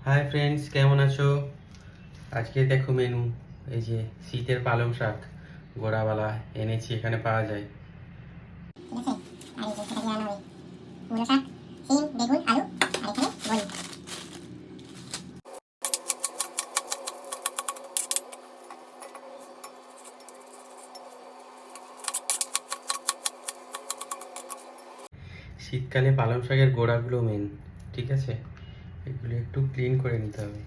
Hi friends, কেমন আছো? আজকে দেখো মেনু, এই যে শীতের পালং শাক গোড়াওয়ালা এনেছি, এখানে পাওয়া যায়। ঠিক আছে। আর এই যে সেটা দিয়ে রান্না হবে মূলো শাক, সিম, বেগুন, আলু আর এখানে বড়ি। শীতকালে পালং শাকের গোড়াগুলো মেন, ঠিক আছে? এগুলো একটু ক্লিন করে নিতে হবে।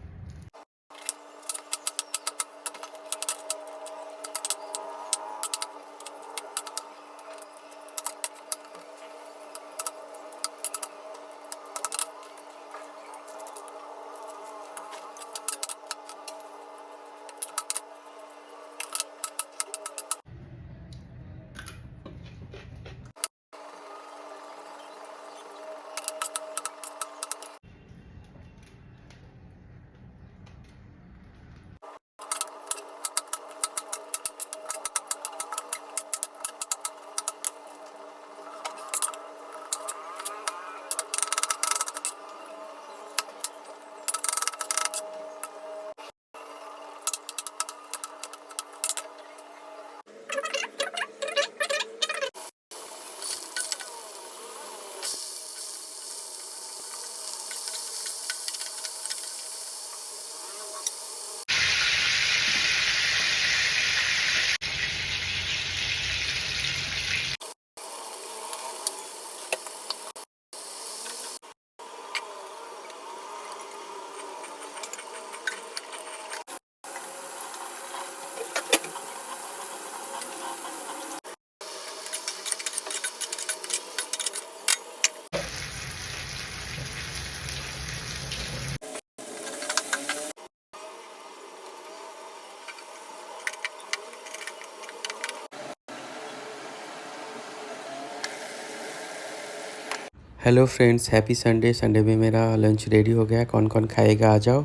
Hello friends, happy Sunday. Sunday में मेरा लंच रेडी हो गया। कौन कौन खाएगा आ जाओ।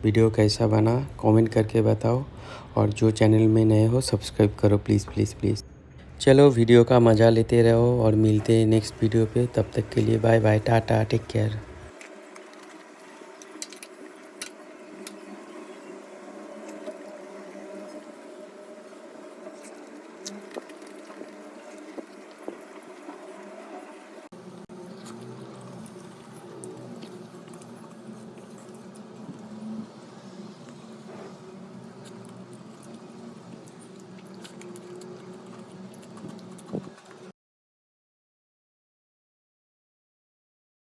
वीडियो कैसा बना कमेंट करके बताओ, और जो चैनल में नए हो सब्सक्राइब करो प्लीज़ प्लीज़ प्लीज़। चलो, वीडियो का मज़ा लेते रहो और मिलते हैं नेक्स्ट वीडियो पे। तब तक के लिए बाय बाय, टाटा, टेक केयर।